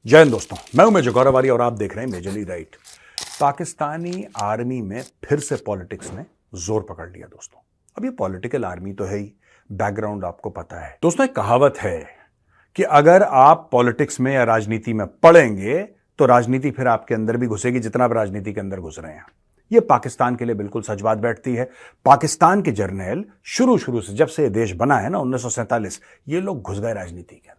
जय हिंद दोस्तों, मैं हूं मेजर गौरव आर्य और आप देख रहे हैं मेजरली राइट। पाकिस्तानी आर्मी में फिर से पॉलिटिक्स ने जोर पकड़ लिया दोस्तों। अब ये पॉलिटिकल आर्मी तो है ही, बैकग्राउंड आपको पता है दोस्तों। एक कहावत है कि अगर आप पॉलिटिक्स में या राजनीति में पड़ेंगे तो राजनीति फिर आपके अंदर भी घुसेगी, जितना आप राजनीति के अंदर घुस रहे हैं। ये पाकिस्तान के लिए बिल्कुल सच बात बैठती है। पाकिस्तान के जर्नैल शुरू से जब से ये देश बना है ना 1947, ये लोग घुस गए राजनीति के अंदर।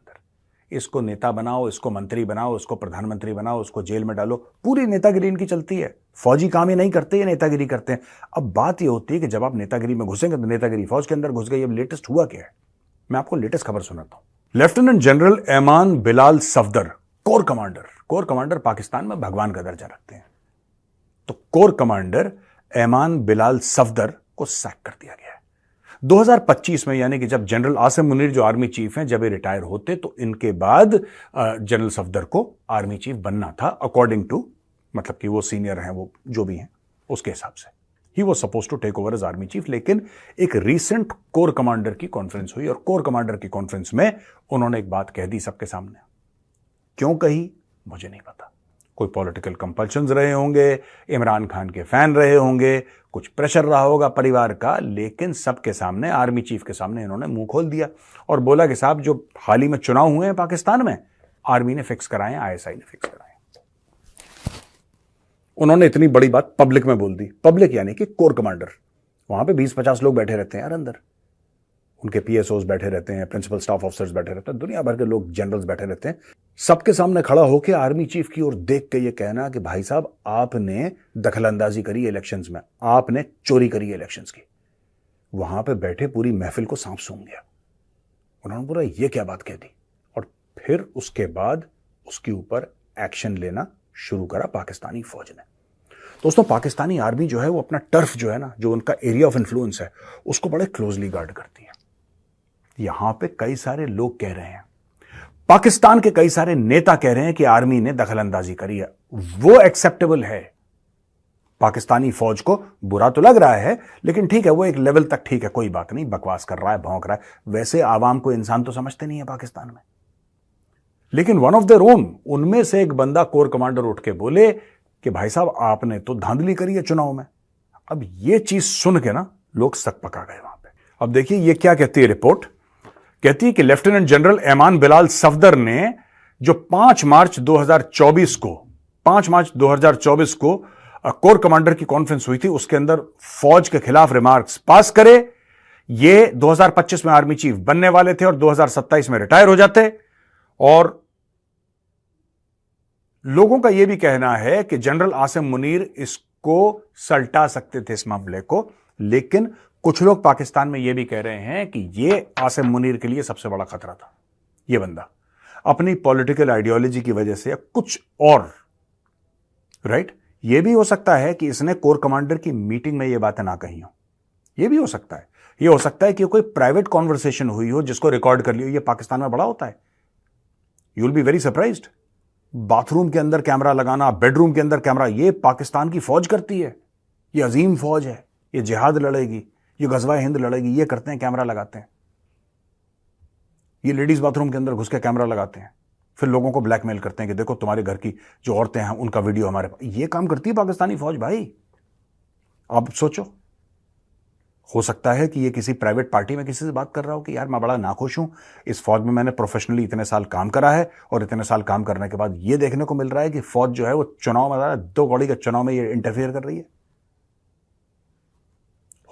इसको नेता बनाओ, इसको मंत्री बनाओ, इसको प्रधानमंत्री बनाओ, उसको जेल में डालो, पूरी नेतागिरी इनकी चलती है। फौजी काम ये नहीं करते, ये नेतागिरी करते हैं। अब बात ये होती है कि जब आप नेतागिरी में घुसेंगे तो नेतागिरी फौज के अंदर घुस गई। अब लेटेस्ट हुआ क्या है, मैं आपको लेटेस्ट खबर सुनाता हूं। Lieutenant general ऐमान Bilal Safdar, core commander Pakistan में भगवान का दर्जा रखते हैं, तो कोर कमांडर ऐमान बिलाल सफदर को सैक कर दिया गया है 2025 में। यानी कि जब जनरल आसिम मुनीर जो आर्मी चीफ हैं जब ये रिटायर होते तो इनके बाद जनरल सफदर को आर्मी चीफ बनना था, अकॉर्डिंग टू, मतलब कि वो सीनियर हैं, वो जो भी हैं उसके हिसाब से ही वो suppose to take over as army chief. लेकिन एक रीसेंट कोर कमांडर की कॉन्फ्रेंस हुई और कोर कमांडर की कॉन्फ्रेंस में उन्होंने एक बात कह दी सबके सामने। क्यों कही मुझे नहीं पता। कोई पॉलिटिकल कंपल्शंस रहे होंगे, इमरान खान के फैन रहे होंगे, कुछ प्रेशर रहा होगा परिवार का, लेकिन सबके सामने, आर्मी चीफ के सामने इन्होंने मुंह खोल दिया और बोला कि साहब जो हाल ही में चुनाव हुए हैं पाकिस्तान में, आर्मी ने फिक्स कराए, आईएसआई ने फिक्स कराए। उन्होंने इतनी बड़ी बात पब्लिक में बोल दी। पब्लिक यानी कि कोर कमांडर, वहां पे 20-50 लोग बैठे रहते हैं यार अंदर, उनके पीएसओज बैठे रहते हैं, प्रिंसिपल स्टाफ ऑफिसर्स बैठे रहते हैं, दुनिया भर के लोग, जनरल्स बैठे रहते हैं। सबके सामने खड़ा होकर आर्मी चीफ की ओर देख के ये कहना कि भाई साहब आपने दखलंदाजी करी इलेक्शंस में, आपने चोरी करी इलेक्शंस की। वहां पे बैठे पूरी महफिल को सांप सूंघ गया। उन्होंने बोला ये क्या बात कह दी, और फिर उसके बाद उसके ऊपर एक्शन लेना शुरू करा पाकिस्तानी फौज ने। दोस्तों पाकिस्तानी आर्मी जो है वो अपना टर्फ जो है ना, जो उनका एरिया ऑफ इन्फ्लुएंस है, उसको बड़े क्लोजली गार्ड करती है। यहां पे कई सारे लोग कह रहे हैं, पाकिस्तान के कई सारे नेता कह रहे हैं कि आर्मी ने दखलंदाजी करी है, वो एक्सेप्टेबल है। पाकिस्तानी फौज को बुरा तो लग रहा है, लेकिन ठीक है, वो एक लेवल तक ठीक है, कोई बात नहीं, बकवास कर रहा है, भौंक रहा है। वैसे आवाम को इंसान तो समझते नहीं है पाकिस्तान में। लेकिन वन ऑफ देयर ओन, उनमें से एक बंदा कोर कमांडर उठ के बोले कि भाई साहब आपने तो धांधली करी है चुनाव में। अब ये चीज सुन के ना लोग सक पका गए वहां पे। अब देखिए ये क्या कहती है रिपोर्ट। कहती है कि लेफ्टिनेंट जनरल ऐमान बिलाल सफदर ने जो 5 मार्च 2024 को कोर कमांडर की कॉन्फ्रेंस हुई थी, उसके अंदर फौज के खिलाफ रिमार्क्स पास करे। ये 2025 में आर्मी चीफ बनने वाले थे और 2027 में रिटायर हो जाते। और लोगों का यह भी कहना है कि जनरल आसिम मुनीर इसको सल्टा सकते थे, इस मामले को। लेकिन कुछ लोग पाकिस्तान में यह भी कह रहे हैं कि यह आसिम मुनीर के लिए सबसे बड़ा खतरा था। यह बंदा अपनी पॉलिटिकल आइडियोलॉजी की वजह से या कुछ और, राइट, यह भी हो सकता है कि इसने कोर कमांडर की मीटिंग में यह बातें ना कही हो। यह भी हो सकता है। यह हो सकता है कि कोई प्राइवेट कॉन्वर्सेशन हुई हो जिसको रिकॉर्ड कर लियो। यह पाकिस्तान में बड़ा होता है, you will be very surprised. Bathroom के अंदर कैमरा लगाना, बेडरूम के अंदर कैमरा, यह पाकिस्तान की फौज करती है। यह अजीम फौज है, यह जिहाद लड़ेगी, ये गजवा हिंद लड़ेगी, ये करते हैं, कैमरा लगाते हैं। ये लेडीज बाथरूम के अंदर घुस के कैमरा लगाते हैं, फिर लोगों को ब्लैकमेल करते हैं कि देखो तुम्हारे घर की जो औरतें हैं उनका वीडियो हमारे पास। ये काम करती है पाकिस्तानी फौज भाई। आप सोचो, हो सकता है कि ये किसी प्राइवेट पार्टी में किसी से बात कर रहा हो कि यार मैं बड़ा नाखुश हूं, इस फौज में मैंने प्रोफेशनली इतने साल काम करा है और इतने साल काम करने के बाद ये देखने को मिल रहा है कि फौज जो है वो चुनाव में, 2 कौड़ी के चुनाव में ये इंटरफेयर कर रही है।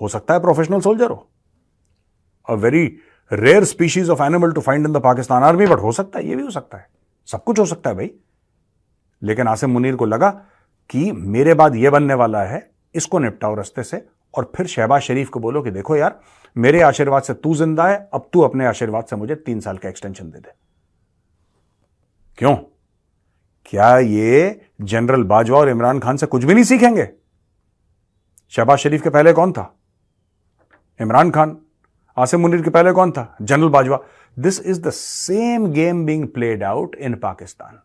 हो सकता है प्रोफेशनल सोल्जर हो, a very rare species of animal to find in the Pakistan army, but हो सकता है, ये भी हो सकता है, सब कुछ हो सकता है भाई। लेकिन आसिम मुनीर को लगा कि मेरे बाद ये बनने वाला है, इसको निपटाओ रास्ते से, और फिर शहबाज शरीफ को बोलो कि देखो यार मेरे आशीर्वाद से तू जिंदा है, अब तू अपने आशीर्वाद से मुझे 3 साल का एक्सटेंशन दे दे। क्यों? क्या ये जनरल बाजवा और इमरान खान से कुछ भी नहीं सीखेंगे? शहबाज शरीफ के पहले कौन था? इमरान खान। आसिम मुनीर के पहले कौन था? General Bajwa. This is the same game being played out in Pakistan.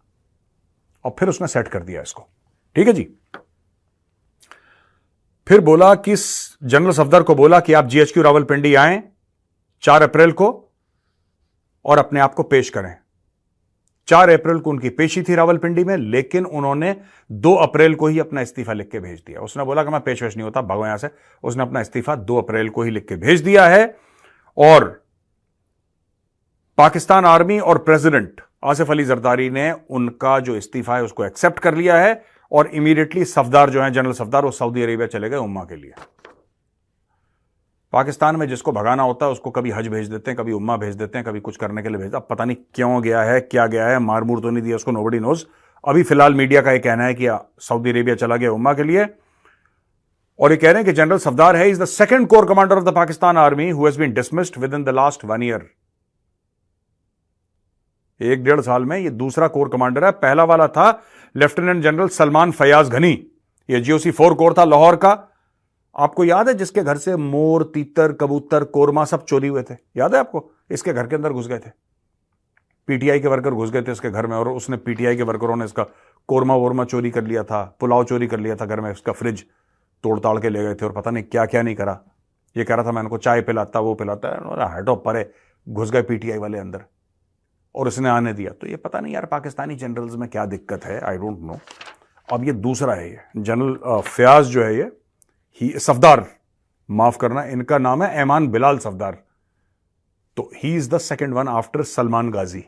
और फिर उसने सेट कर दिया इसको, ठीक है जी। फिर बोला कि जनरल सफदर को बोला कि आप जीएचक्यू रावलपिंडी आएं 4 अप्रैल को और अपने आप को पेश करें। 4 अप्रैल को उनकी पेशी थी रावलपिंडी में, लेकिन उन्होंने 2 अप्रैल को ही अपना इस्तीफा लिख के भेज दिया। उसने बोला कि मैं पेशवेश नहीं होता, भागो यहां से। उसने अपना इस्तीफा 2 अप्रैल को ही लिख के भेज दिया है। और पाकिस्तान आर्मी और प्रेसिडेंट आसिफ अली जरदारी ने उनका जो इस्तीफा है उसको एक्सेप्ट कर लिया है। और इमीडिएटली सफदार जो है, जनरल सफदार, वो सऊदी अरेबिया चले गए उम्मा के लिए। पाकिस्तान में जिसको भगाना होता है उसको कभी हज भेज देते हैं, कभी उम्मा भेज देते हैं, कभी कुछ करने के लिए भेजते। अब पता नहीं क्यों गया है, क्या गया है, मार मूर तो नहीं दिया उसको, नोबडी नोज। अभी फिलहाल मीडिया का यह कहना है कि सऊदी अरेबिया चला गया उम्मा के लिए। और ये कह रहे हैं कि जनरल सफदार है, is the second core commander of the Pakistan army who has been dismissed within the last 1 year. 1-1.5 साल में ये दूसरा कोर कमांडर है। पहला वाला था लेफ्टिनेंट जनरल सलमान फयाज घनी, ये GOC 4 कोर था लाहौर का। आपको याद है जिसके घर से मोर, तीतर, कबूतर, कोरमा सब चोरी हुए थे? याद है आपको? इसके घर के अंदर घुस गए थे, PTI के वर्कर घुस गए थे इसके घर में, और उसने PTI के वर्करों ने इसका कोरमा वोरमा चोरी कर लिया था, पुलाव चोरी कर लिया था घर में, इसका फ्रिज तोड़ ताड़ के ले गए थे और पता नहीं क्या क्या नहीं करा। ये कह रहा था मैं इनको चाय पिलाता, वो पिलाता है, हटो परे। घुस गए PTI वाले अंदर और उसने आने दिया। तो ये पता नहीं यार पाकिस्तानी जनरल्स में क्या दिक्कत है, आई डोंट नो। अब ये दूसरा है, ये जनरल फयाज जो है, ये सफदार, माफ करना, इनका नाम है ऐमान बिलाल सफदार। तो he is the second one after Salman Ghazi.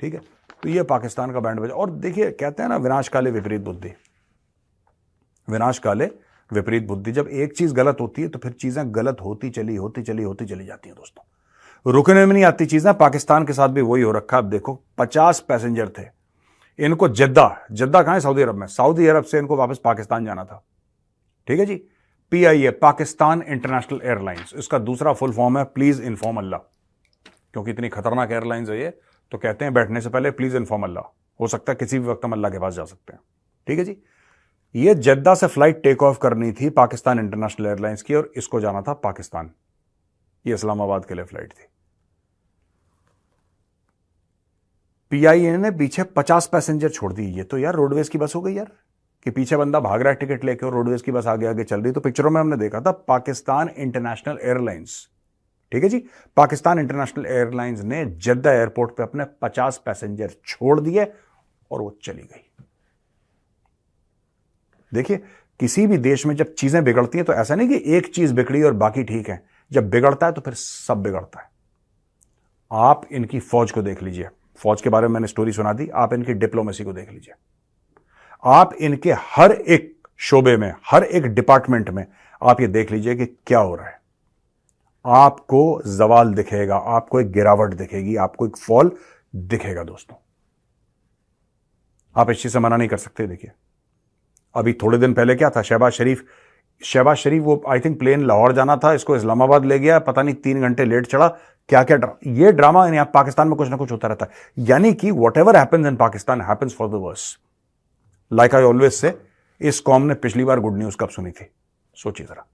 ठीक है, तो ये पाकिस्तान का बैंड बजा। और देखिए कहते हैं ना, विनाश काले विपरीत बुद्धि, विनाश काले विपरीत बुद्धि। जब एक चीज गलत होती है तो फिर चीजें गलत होती चली जाती हैं दोस्तों, रुकने में नहीं आती चीजें। पाकिस्तान के साथ भी वही हो रखा। अब देखो 50 पैसेंजर थे, इनको जद्दा कहां है? सऊदी अरब में। सऊदी अरब से इनको वापस पाकिस्तान जाना था। ठीक है जी। PIA, पाकिस्तान इंटरनेशनल एयरलाइंस, इसका दूसरा फुल फॉर्म है प्लीज इन्फॉर्म अल्लाह। क्योंकि इतनी खतरनाक एयरलाइंस है ये, तो कहते हैं बैठने से पहले प्लीज इन्फॉर्म अल्लाह। हो सकता है किसी भी वक्त हम अल्लाह के पास जा सकते हैं। ठीक है जी। ये जद्दा से फ्लाइट टेक ऑफ करनी थी पाकिस्तान इंटरनेशनल एयरलाइंस की, और इसको जाना था पाकिस्तान। ये इस्लामाबाद के लिए फ्लाइट थी। PIA ने पीछे 50 पैसेंजर छोड़ दी। ये तो यार रोडवेज की बस हो गई यार, कि पीछे बंदा भाग रहा है टिकट लेके और रोडवेज की बस आगे आगे चल रही। तो पिक्चरों में हमने देखा था पाकिस्तान इंटरनेशनल एयरलाइंस। ठीक है जी। पाकिस्तान इंटरनेशनल एयरलाइंस ने जद्दा एयरपोर्ट पे अपने 50 पैसेंजर छोड़ दिए और वो चली गई। देखिए किसी भी देश में जब चीजें बिगड़ती हैं तो ऐसा नहीं कि एक चीज बिगड़ी और बाकी ठीक है। जब बिगड़ता है तो फिर सब बिगड़ता है। आप इनकी फौज को देख लीजिए, फौज के बारे में मैंने स्टोरी सुना दी। आप इनकी डिप्लोमेसी को देख लीजिए, आप इनके हर एक शोबे में, हर एक डिपार्टमेंट में आप ये देख लीजिए कि क्या हो रहा है। आपको जवाल दिखेगा, आपको एक गिरावट दिखेगी, आपको एक फॉल दिखेगा दोस्तों। आप इस चीज से मना नहीं कर सकते। देखिए अभी थोड़े दिन पहले क्या था, शहबाज शरीफ वो आई थिंक प्लेन लाहौर जाना था, इसको इस्लामाबाद ले गया, पता नहीं 3 घंटे लेट चढ़ा। क्या क्या ये ड्रामा यानी पाकिस्तान में कुछ ना कुछ होता रहता है। यानी कि whatever happens in Pakistan happens for the worse. Like I always say, इस कौम ने पिछली बार गुड न्यूज कब सुनी थी? सोचिए जरा।